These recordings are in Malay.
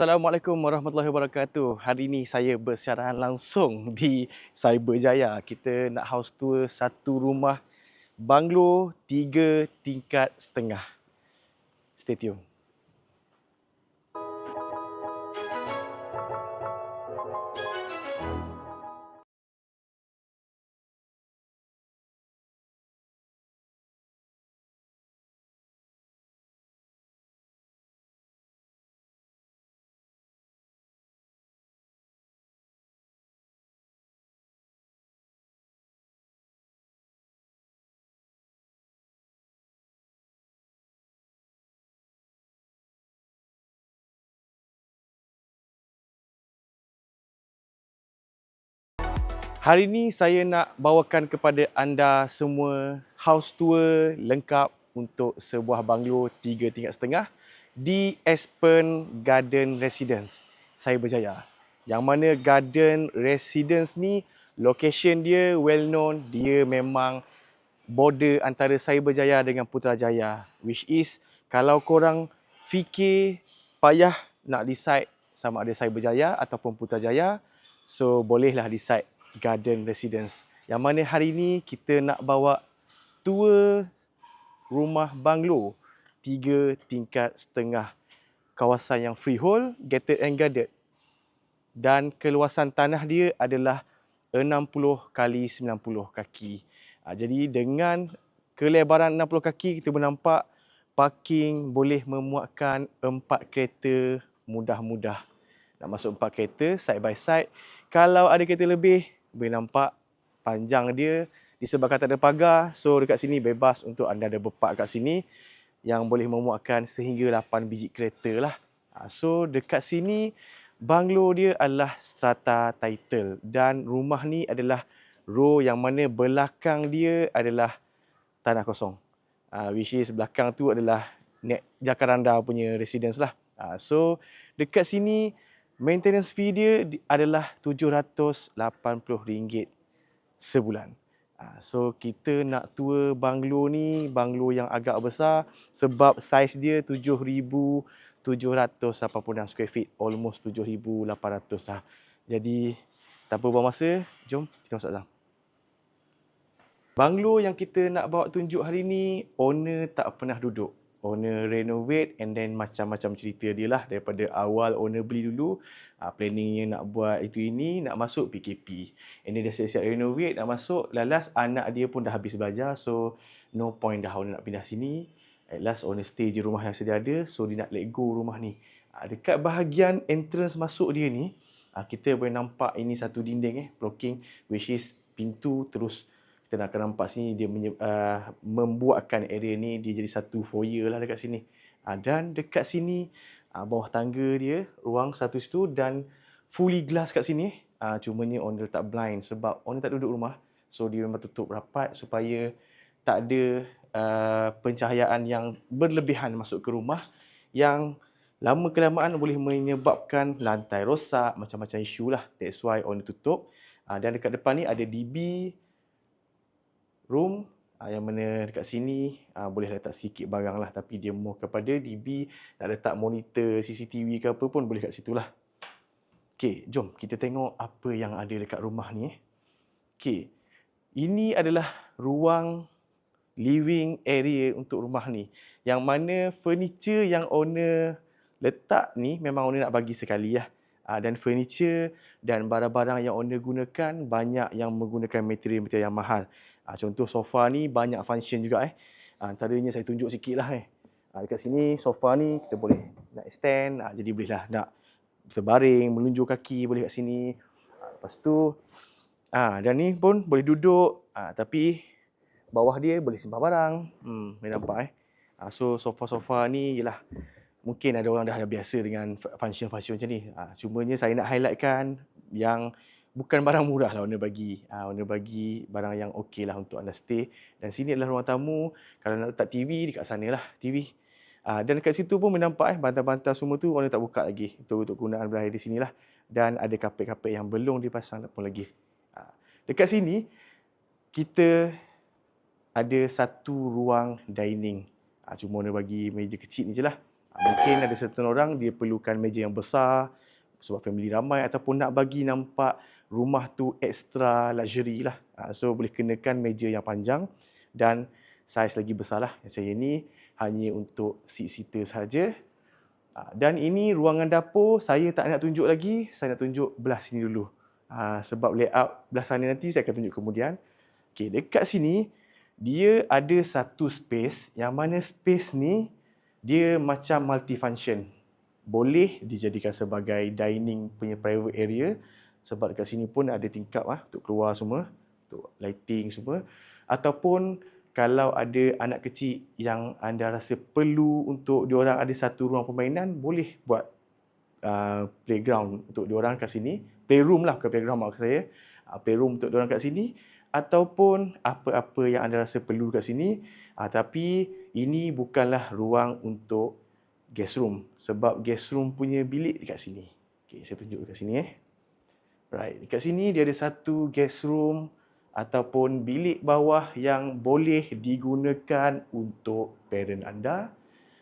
Assalamualaikum warahmatullahi wabarakatuh. Hari ini saya bersiaran langsung di Cyberjaya. Kita nak house tour satu rumah banglo 3 tingkat setengah. Stay tune. Hari ini saya nak bawakan kepada anda semua house tour lengkap untuk sebuah banglo 3 tingkat setengah di Aspen Garden Residence, Cyberjaya. Yang mana Garden Residence ni location dia well known, dia memang border antara Cyberjaya dengan Putrajaya, which is kalau korang fikir payah nak decide sama ada Cyberjaya ataupun Putrajaya, so bolehlah decide Garden Residence. Yang mana hari ini kita nak bawa tour rumah banglo 3 tingkat setengah, kawasan yang freehold, gated and guarded, dan keluasan tanah dia adalah 60 kali 90 kaki. Jadi dengan kelebaran 60 kaki, kita boleh nampak parking boleh memuatkan 4 kereta mudah-mudah. Nak masuk 4 kereta side by side. Kalau ada kereta lebih, boleh nampak panjang dia. Disebabkan tak ada pagar, so dekat sini bebas untuk anda ada berpark kat sini yang boleh memuatkan sehingga 8 biji kereta lah. So dekat sini banglo dia adalah strata title dan rumah ni adalah row yang mana belakang dia adalah tanah kosong. Which is belakang tu adalah Jacaranda punya residence lah. So dekat sini maintenance fee dia adalah RM780 sebulan. So kita nak tour banglo ni, banglo yang agak besar sebab saiz dia 7,786 square feet, almost 7,800 lah. Jadi tanpa buang masa, jom kita masuk dalam. Banglo yang kita nak bawa tunjuk hari ni, owner tak pernah duduk. Owner renovate and then macam-macam cerita dia lah. Daripada awal owner beli dulu, planningnya nak buat itu ini, nak masuk PKP. And then dia siap-siap renovate, nak masuk, last anak dia pun dah habis belajar, so no point dah owner nak pindah sini. At last owner stay je rumah yang sedia ada, so dia nak let go rumah ni. Dekat bahagian entrance masuk dia ni, kita boleh nampak ini satu dinding blocking, which is pintu terus. Kita akan nampak sini dia membuatkan area ni dia jadi satu foyer lah dekat sini. Dan dekat sini bawah tangga dia ruang satu situ dan fully glass kat sini. Cumanya owner letak blind sebab owner tak duduk rumah. So dia memang tutup rapat supaya tak ada pencahayaan yang berlebihan masuk ke rumah yang lama kelamaan boleh menyebabkan lantai rosak, macam-macam isu lah. That's why owner tutup. Dan dekat depan ni ada DB room yang mana dekat sini boleh letak sikit barang lah, tapi dia more kepada DB, nak letak monitor CCTV ke apa pun boleh kat situ lah. Okay, jom kita tengok apa yang ada dekat rumah ni. Okay, ini adalah ruang living area untuk rumah ni, yang mana furniture yang owner letak ni memang owner nak bagi sekali lah. Dan furniture dan barang-barang yang owner gunakan banyak yang menggunakan material-material yang mahal. Contoh sofa ni banyak function juga antaranya saya tunjuk sikit lah dekat sini sofa ni kita boleh nak extend, jadi bolehlah nak terbaring, menunjuk kaki boleh kat sini. Lepas tu dan ni pun boleh duduk, tapi bawah dia boleh simpan barang. Boleh nampak So sofa-sofa ni ialah mungkin ada orang dah biasa dengan function-function macam ni. Cumanya saya nak highlightkan yang bukan barang murah lah owner bagi. Owner bagi barang yang okey lah untuk anda stay. Dan sini adalah ruang tamu. Kalau nak letak TV, dekat sana lah TV. Dan dekat situ pun menampak bantal-bantal semua tu owner tak buka lagi. Untuk kegunaan berakhir di sinilah. Dan ada kapet-kapet yang belum dipasang pun lagi. Dekat sini, kita ada satu ruang dining. Cuma owner bagi meja kecil ni je lah. Mungkin ada certain orang dia perlukan meja yang besar sebab family ramai ataupun nak bagi nampak rumah tu extra luxury lah. So boleh kenakan meja yang panjang dan saiz lagi besar lah. Yang saya ni hanya untuk six-seater sahaja. Dan ini ruangan dapur, saya tak nak tunjuk lagi, saya nak tunjuk belah sini dulu. Sebab layout belah sana nanti saya akan tunjuk kemudian. Okay, dekat sini dia ada satu space yang mana space ni dia macam multifunction. Boleh dijadikan sebagai dining punya private area sebab dekat sini pun ada tingkap untuk keluar semua, untuk lighting semua. Ataupun kalau ada anak kecil yang anda rasa perlu untuk diorang ada satu ruang permainan, boleh buat playground untuk diorang kat sini. Playroom lah, bukan playground maksud saya. Playroom untuk diorang kat sini. Ataupun apa-apa yang anda rasa perlu kat sini. Tapi ini bukanlah ruang untuk guest room. Sebab guest room punya bilik dekat sini. Okay, saya tunjuk dekat sini. Right, dekat sini dia ada satu guest room ataupun bilik bawah yang boleh digunakan untuk parent anda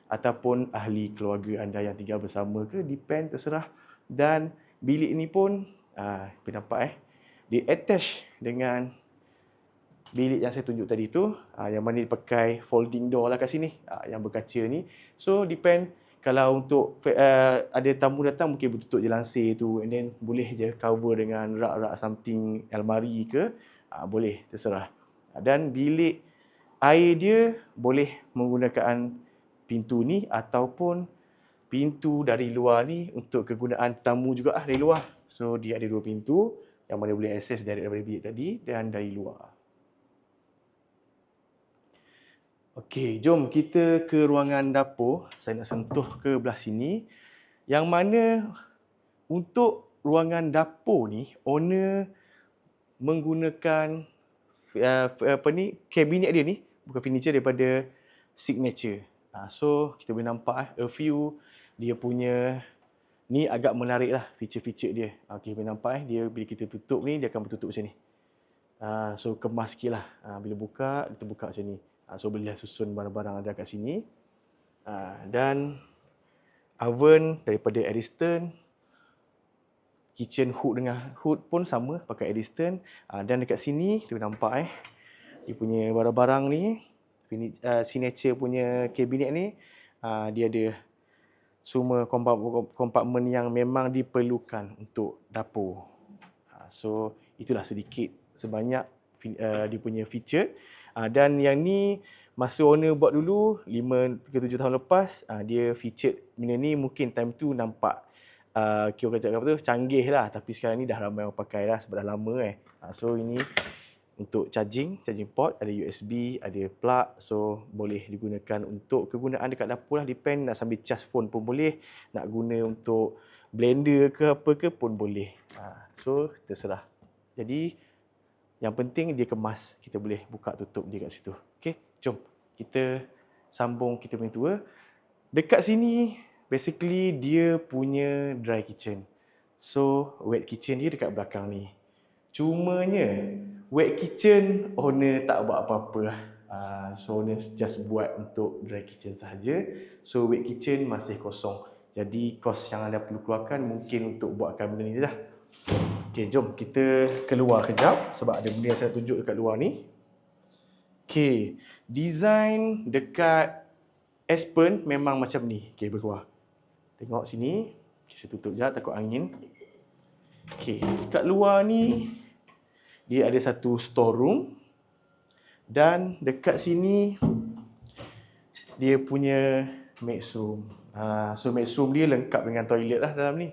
ataupun ahli keluarga anda yang tinggal bersama ke, depend, terserah. Dan bilik ni pun, boleh nampak dia attach dengan bilik yang saya tunjuk tadi tu, yang mana dia pakai folding door lah kat sini, yang berkaca ni. So depend, kalau untuk ada tamu datang mungkin bertutup je lansir tu, and then boleh je cover dengan rak-rak something, almari ke, boleh, terserah. Dan bilik air dia boleh menggunakan pintu ni ataupun pintu dari luar ni untuk kegunaan tamu juga dari luar. So dia ada dua pintu yang mana boleh akses daripada bilik tadi dan dari luar. Okey, jom kita ke ruangan dapur. Saya nak sentuh ke belah sini. Yang mana untuk ruangan dapur ni, owner menggunakan kabinet dia ni, bukan furniture, daripada Signature. So kita boleh nampak a few dia punya ni agak menarik lah feature-feature dia. Okey, boleh nampak dia bila kita tutup ni dia akan bertutup macam ni. So kemas sikit lah. Bila buka, dia terbuka macam ni. So boleh susun barang-barang ada kat sini. Dan oven daripada Ariston. Kitchen hood dengan hood pun sama, pakai Ariston. Dan dekat sini kita boleh nampak dia punya barang-barang ni, Signature punya kabinet ni, dia ada semua kompartmen yang memang diperlukan untuk dapur. So itulah sedikit sebanyak dia punya feature. Dan yang ni masa owner buat dulu 5 ke 7 tahun lepas, dia featured benda ni, mungkin time tu nampak kira cakap apa tu, canggih lah, tapi sekarang ni dah ramai orang pakai lah sebab dah lama So ini untuk charging port, ada USB, ada plug, so boleh digunakan untuk kegunaan dekat dapur lah, depend, nak sambil charge phone pun boleh, nak guna untuk blender ke apa ke pun boleh. So terserah. Jadi yang penting dia kemas, kita boleh buka tutup dia kat situ. Okey, jom kita sambung kita punya tour. Dekat sini basically dia punya dry kitchen. So wet kitchen dia dekat belakang ni. Cumanya wet kitchen owner tak buat apa-apa lah. So owner just buat untuk dry kitchen sahaja. So wet kitchen masih kosong. Jadi kos yang anda perlu keluarkan mungkin untuk buatkan benda ni je lah. Okay, jom kita keluar kejap sebab ada benda yang saya tunjuk dekat luar ni. Okay, design dekat Aspen memang macam ni. Okay, berkeluar. Tengok sini. Okay, saya tutup je takut angin. Okay, kat luar ni dia ada satu storeroom. Dan dekat sini dia punya maids room. So maids room dia lengkap dengan toilet lah dalam ni.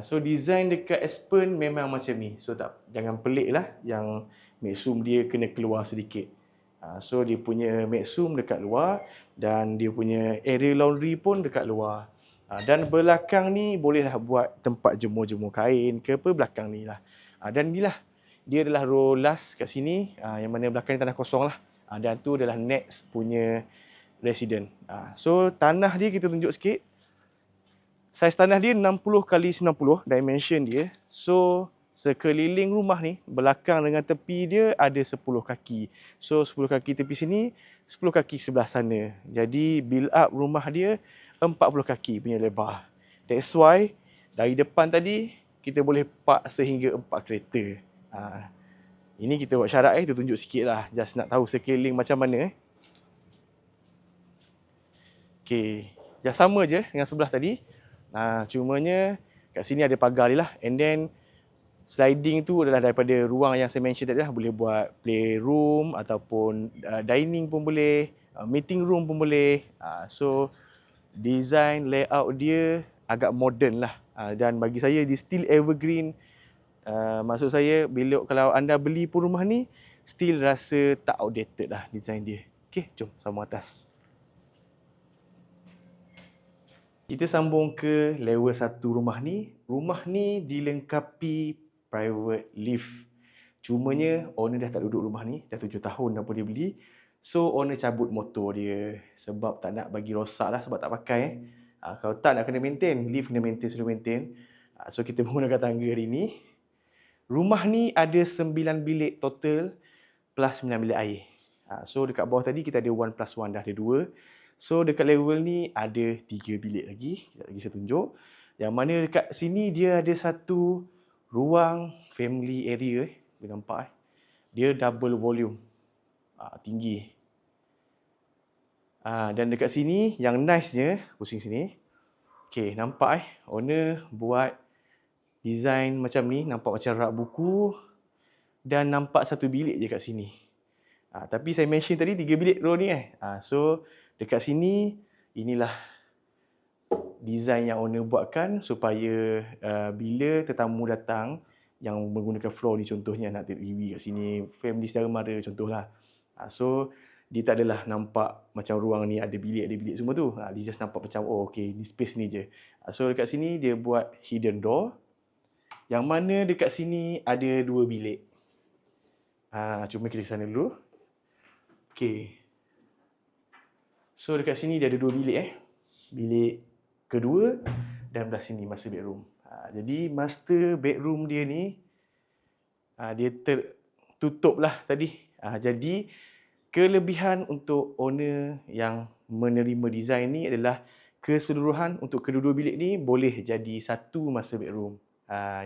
So design dekat Aspen memang macam ni. So jangan pelik lah yang maids room dia kena keluar sedikit. So dia punya maids room dekat luar dan dia punya area laundry pun dekat luar. Dan belakang ni bolehlah buat tempat jemur-jemur kain ke apa, belakang ni lah. Dan inilah dia adalah row last kat sini, yang mana belakang ni tanah kosong lah. Dan tu adalah next punya resident. So tanah dia kita tunjuk sikit. Saiz tanah dia 60 x 90 dimension dia. So sekeliling rumah ni, belakang dengan tepi dia ada 10 kaki. So 10 kaki tepi sini, 10 kaki sebelah sana. Jadi build up rumah dia 40 kaki punya lebar. That's why dari depan tadi kita boleh park sehingga 4 kereta. Ini kita buat syarat kita tunjuk sikit lah. Just nak tahu sekeliling macam mana. Okay, just sama je dengan sebelah tadi. Cumanya kat sini ada pagar dia lah. And then sliding tu adalah daripada ruang yang saya mention tadi lah. Boleh buat playroom ataupun dining pun boleh, meeting room pun boleh. So design layout dia agak modern lah. Dan bagi saya dia still evergreen. Maksud saya kalau anda beli pun rumah ni still rasa tak outdated lah design dia. Okay, jom sama atas. Kita sambung ke level 1 rumah ni. Rumah ni dilengkapi private lift. Cumanya owner dah tak duduk rumah ni, dah 7 tahun dah pun dia beli. So owner cabut motor dia sebab tak nak bagi rosak lah, sebab tak pakai. Kalau tak nak kena maintain, lift kena maintain, selalu maintain. So kita menggunakan tangga hari ni. Rumah ni ada 9 bilik total plus 9 bilik air. So dekat bawah tadi kita ada 1+1, dah ada 2. So dekat level ni ada 3 bilik lagi. Sekejap lagi saya tunjuk. Yang mana dekat sini dia ada satu ruang family area. Boleh nampak dia double volume. Tinggi. Dan dekat sini yang nice-nya, pusing sini. Okay, nampak owner buat design macam ni, nampak macam rak buku. Dan nampak satu bilik je kat sini. Tapi saya mention tadi 3 bilik row ni So dekat sini inilah design yang owner buatkan supaya bila tetamu datang yang menggunakan floor ni, contohnya nak tengok TV kat sini, family saudara mara contohlah. So dia tak adalah nampak macam ruang ni ada bilik semua tu. Dia just nampak macam okey, ni space ni je. So dekat sini dia buat hidden door. Yang mana dekat sini ada 2 bilik. Cuma kita ke sana dulu. Okey. So dekat sini dia ada 2 bilik Bilik kedua dan belah sini master bedroom. Jadi master bedroom dia ni dia tertutup lah tadi. Jadi kelebihan untuk owner yang menerima design ni adalah keseluruhan untuk kedua-dua bilik ni boleh jadi satu master bedroom.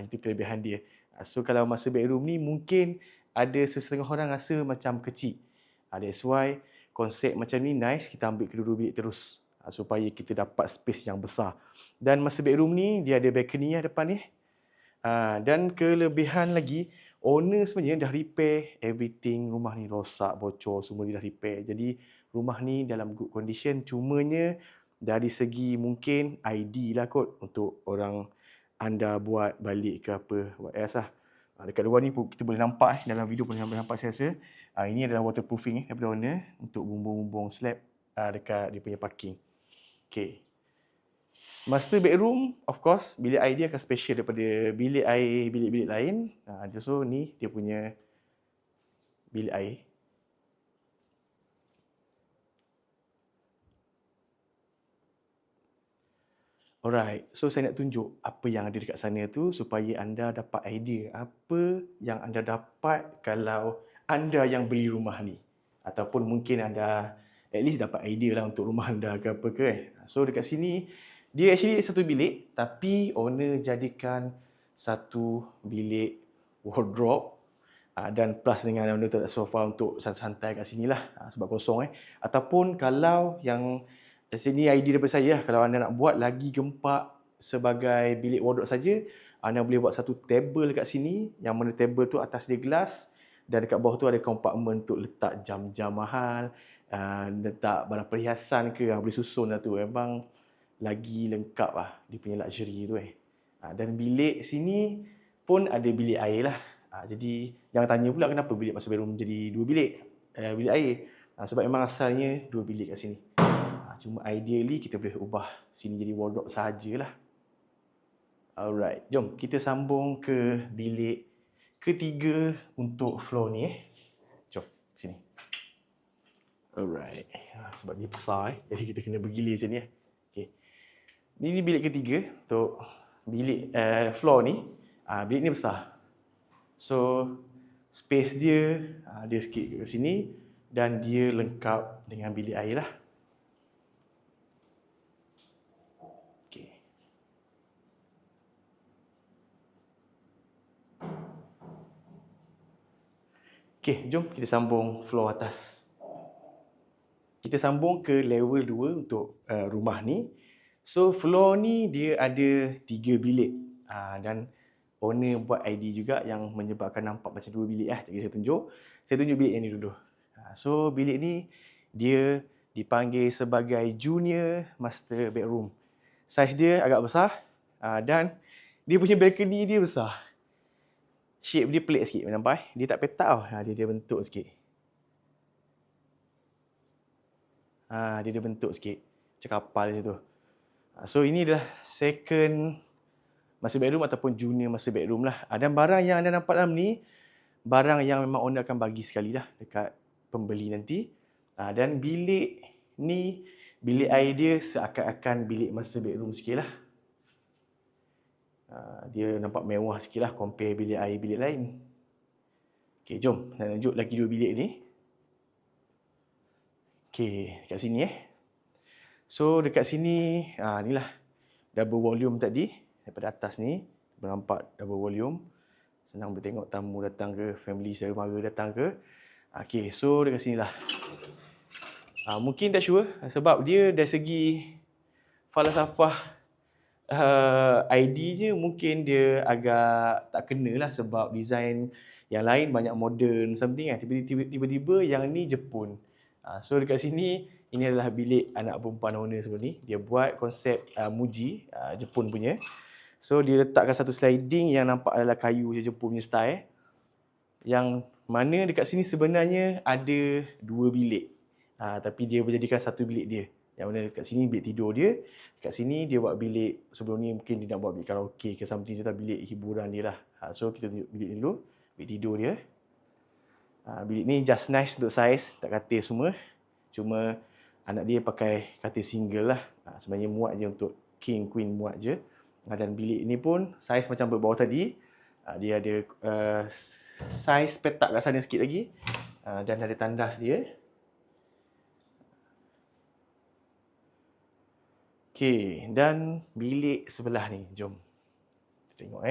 Itu kelebihan dia. So kalau master bedroom ni mungkin ada sesetengah orang rasa macam kecil. That's why konsep macam ni nice, kita ambil kedua-dua bilik terus supaya kita dapat space yang besar. Dan master bedroom ni dia ada balcony depan ni. Dan kelebihan lagi, owner sebenarnya dah repair everything. Rumah ni rosak, bocor, semua dia dah repair. Jadi rumah ni dalam good condition. Cumanya dari segi mungkin ID lah kot untuk orang anda buat balik ke apa, buat lah. Dekat luar ni kita boleh nampak dalam video boleh nampak saya rasa. Ini adalah waterproofing daripada owner untuk bumbung-bumbung slab dekat dia punya parking. Okay. Master bedroom, of course, bilik air dia akan special daripada bilik air bilik-bilik lain. So ni dia punya bilik air. Alright, so saya nak tunjuk apa yang ada dekat sana tu supaya anda dapat idea apa yang anda dapat kalau anda yang beli rumah ni. Ataupun mungkin anda at least dapat idea lah untuk rumah anda ke apa ke. So dekat sini, dia actually satu bilik tapi owner jadikan satu bilik wardrobe. Dan plus dengan owner letak sofa untuk santai kat sini lah sebab kosong. Ataupun kalau yang sini idea daripada saya, kalau anda nak buat lagi gempak sebagai bilik wardrobe saja, anda boleh buat satu table kat sini, yang mana table tu atas dia gelas dan dekat bawah tu ada kompartmen untuk letak jam-jam mahal, letak barang perhiasan ke, boleh susun lah tu. Memang lagi lengkap lah dia punya luxury tu. Dan bilik sini pun ada bilik air lah. Jadi jangan tanya pula kenapa bilik master bedroom jadi 2 bilik bilik air. Sebab memang asalnya 2 bilik kat sini. Cuma ideally kita boleh ubah sini jadi wardrobe sahajalah. Alright, jom kita sambung ke bilik ketiga untuk floor ni. Jom sini. Alright, sebab dia besar jadi kita kena bergilir macam ni. Okay. Ini bilik ketiga untuk bilik floor ni. Bilik ni besar. So space dia ada sikit ke sini dan dia lengkap dengan bilik air lah. Okey, jom kita sambung floor atas. Kita sambung ke level 2 untuk rumah ni. So floor ni dia ada 3 bilik. Dan owner buat ID juga yang menyebabkan nampak macam 2 bilik Jadi saya tunjuk. Saya tunjuk bilik yang ni dulu. So bilik ni dia dipanggil sebagai junior master bedroom. Saiz dia agak besar dan dia punya balcony dia besar. Shape dia pelik sikit, nampak Dia tak petak tau. Dia bentuk sikit. Dia ada bentuk sikit. Macam kapal macam tu. So ini adalah second master bedroom ataupun junior master bedroom lah. Dan barang yang anda nampak dalam ni, barang yang memang owner akan bagi sekali lah dekat pembeli nanti. Dan bilik ni, bilik air dia seakan-akan bilik master bedroom sikit lah. Dia nampak mewah sikit lah compare bilik air bilik lain. Okay, jom nak tunjuk lagi 2 bilik ni. Okay, dekat sini So dekat sini, inilah double volume tadi. Daripada atas ni, nampak double volume. Senang boleh tengok tamu datang ke, family saudara mara datang ke. Okay, so dekat sini lah. Mungkin tak sure sebab dia dari segi falsafah ID je mungkin dia agak tak kena lah sebab design yang lain banyak modern something tiba-tiba yang ni Jepun. So dekat sini ini adalah bilik anak perempuan owner sebelum ni. Dia buat konsep Muji Jepun punya. So dia letakkan satu sliding yang nampak adalah kayu Jepun punya style. Yang mana dekat sini sebenarnya ada 2 bilik. Tapi dia berjadikan satu bilik dia. Yang mana dekat sini bilik tidur dia. Dekat sini dia buat bilik, sebelum ni mungkin dia nak buat bilik karaoke ke something, atau bilik hiburan dia lah. So kita tunjuk bilik ni dulu. Bilik tidur dia. Bilik ni just nice untuk saiz, tak katil semua. Cuma anak dia pakai katil single lah. Sebenarnya muat je untuk king queen muat je. Dan bilik ni pun saiz macam bawah tadi. Dia ada saiz petak kat sana sikit lagi. Dan ada tandas dia. Okey, dan bilik sebelah ni, jom. Kita tengok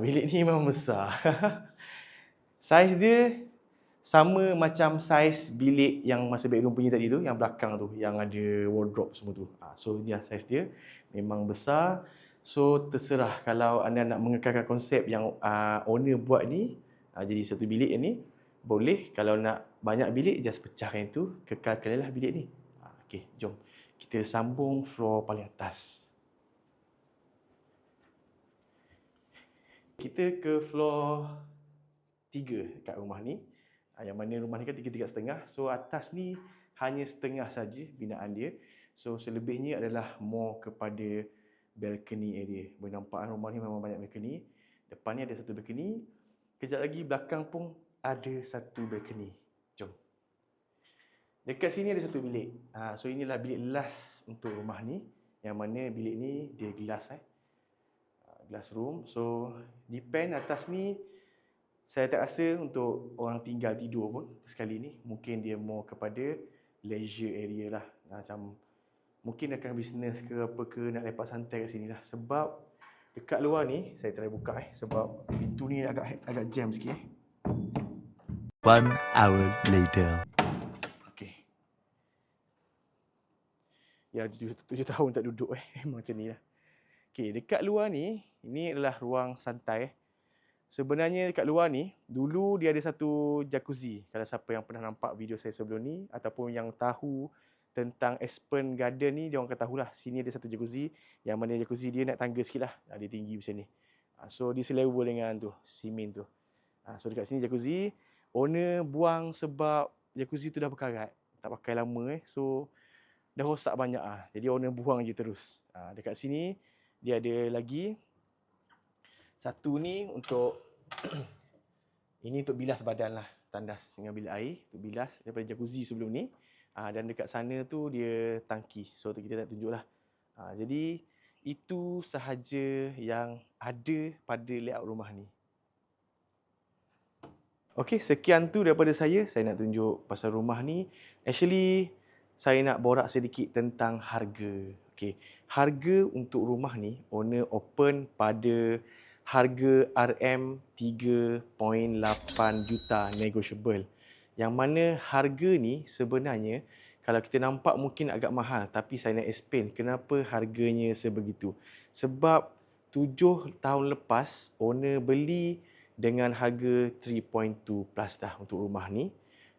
bilik ni memang besar. Saiz dia sama macam saiz bilik yang master bedroom punya tadi tu, yang belakang tu, yang ada wardrobe semua tu. So ni lah saiz dia, memang besar. So terserah kalau anda nak mengekalkan konsep yang owner buat ni, jadi satu bilik ni, boleh. Kalau nak banyak bilik, just pecahkan itu, kekalkanlah bilik ni. Okey, jom kita sambung floor paling atas. Kita ke floor 3 kat rumah ni. Yang mana rumah ni kan 3-3,5. So atas ni hanya setengah saja binaan dia. So selebihnya adalah more kepada balcony area. Boleh nampak rumah ni memang banyak balcony. Depan ni ada satu balcony. Kejap lagi belakang pun ada satu balcony. Jom. Dekat sini ada satu bilik. So inilah bilik last untuk rumah ni. Yang mana bilik ni dia glass glass room. So depend atas ni saya tak rasa untuk orang tinggal tidur pun sekali ni. Mungkin dia more kepada leisure area lah. Macam mungkin akan business ke apa ke, nak lepak santai kat sini lah. Sebab dekat luar ni saya try buka sebab pintu ni agak jam sikit 1 hour later. Ya 7 tahun tak duduk memang macam ni lah. Okey, dekat luar ni, ini adalah ruang santai. Sebenarnya dekat luar ni, dulu dia ada satu jacuzzi. Kalau siapa yang pernah nampak video saya sebelum ni, ataupun yang tahu tentang Aspen Garden ni, dia orang akan tahulah. Sini ada satu jacuzzi, yang mana jacuzzi dia naik tangga sikit lah. Dia tinggi macam ni. So dia selevel dengan tu, simen tu. So dekat sini jacuzzi, owner buang sebab jacuzzi tu dah berkarat. Tak pakai lama So dah rosak banyak jadi owner buang je terus. Dekat sini dia ada lagi satu ni untuk ini untuk bilas badan lah, tandas dengan bilik air untuk bilas daripada jacuzzi sebelum ni. Dan dekat sana tu dia tangki. So tu kita tak tunjuklah. Jadi itu sahaja yang ada pada layout rumah ni. Okey, sekian tu daripada saya. Saya nak tunjuk pasal rumah ni. Actually saya nak borak sedikit tentang harga. Okey, harga untuk rumah ni owner open pada harga RM 3.8 juta negotiable. Yang mana harga ni sebenarnya kalau kita nampak mungkin agak mahal, tapi saya nak explain kenapa harganya sebegitu. Sebab 7 tahun lepas owner beli dengan harga 3.2 plus dah untuk rumah ni.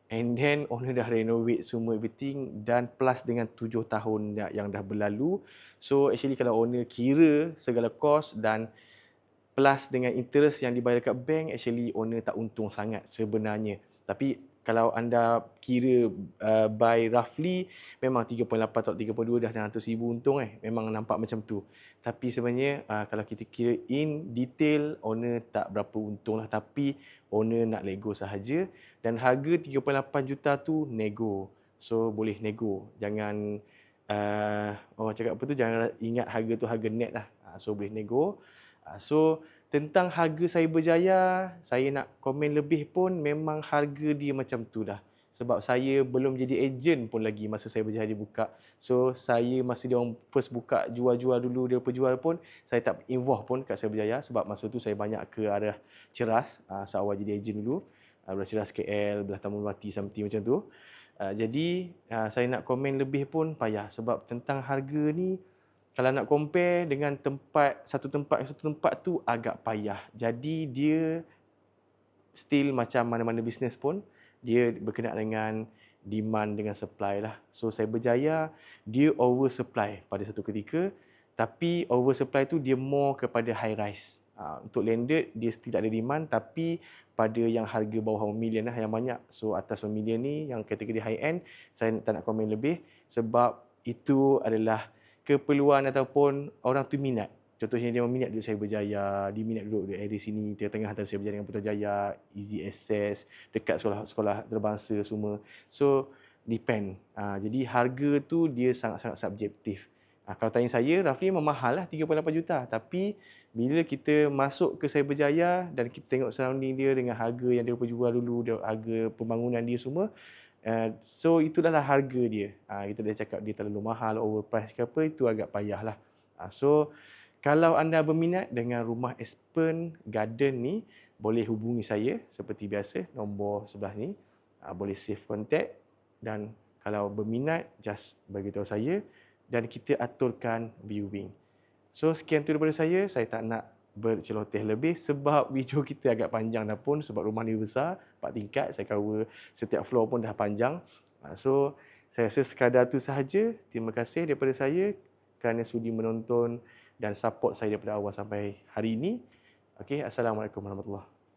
And then owner dah renovate semua everything dan plus dengan 7 tahun yang dah berlalu. So actually kalau owner kira segala kos dan plus dengan interest yang dibayar dekat bank, actually owner tak untung sangat sebenarnya. Tapi kalau anda kira by roughly, memang 3.8 atau 32 dah 100,000 untung memang nampak macam tu. Tapi sebenarnya kalau kita kira in detail, owner tak berapa untung lah. Tapi owner nak nego sahaja. Dan harga 3.8 juta tu nego. So boleh nego. Jangan, orang cakap apa tu, jangan ingat harga tu harga net lah. So boleh nego. So, tentang harga Cyberjaya, saya nak komen lebih pun memang harga dia macam tu dah. Sebab saya belum jadi ejen pun lagi masa Cyberjaya buka. So, saya masa dia orang first buka jual-jual dulu, dia jual pun, saya tak involve pun kat Cyberjaya. Sebab masa tu saya banyak ke arah Ceras, seawal jadi ejen dulu. Belah Ceras KL, belah Taman Melati, something macam tu. Jadi, saya nak komen lebih pun payah. Sebab tentang harga ni, kalau nak compare dengan satu tempat tu agak payah. Jadi dia still macam mana-mana bisnes pun, dia berkenaan dengan demand dengan supply lah. So Cyberjaya, dia oversupply pada satu ketika. Tapi oversupply tu dia more kepada high rise. Untuk landed, dia still ada demand. Tapi pada yang harga bawah 1 million lah yang banyak. So atas 1 million ni, yang kategori high end, saya tak nak komen lebih. Sebab itu adalah keperluan ataupun orang tu minat. Contohnya dia minat duduk Cyberjaya, dia minat duduk di area sini, tengah-tengah antara Cyberjaya dengan Putrajaya, easy access, dekat sekolah terbangsa semua. So, depend. Jadi harga tu dia sangat-sangat subjektif. Kalau tanya saya, roughly memang mahal lah 3.8 juta. Tapi bila kita masuk ke Cyberjaya dan kita tengok surrounding dia dengan harga yang dia jual dulu, harga pembangunan dia semua, so itulah harga dia. Kita dah cakap dia terlalu mahal, overpriced ke apa, itu agak payah lah. So kalau anda berminat dengan rumah Aspen Garden ni, boleh hubungi saya seperti biasa, nombor sebelah ni. Boleh save contact dan kalau berminat, just beritahu saya dan kita aturkan viewing. So sekian tu daripada saya tak nak berceloteh lebih sebab video kita agak panjang dah pun sebab rumah ni besar, 4 tingkat, saya cover setiap floor pun dah panjang. So saya rasa sekadar tu sahaja. Terima kasih daripada saya kerana sudi menonton dan support saya daripada awal sampai hari ini. Okey, Assalamualaikum warahmatullahi wabarakatuh.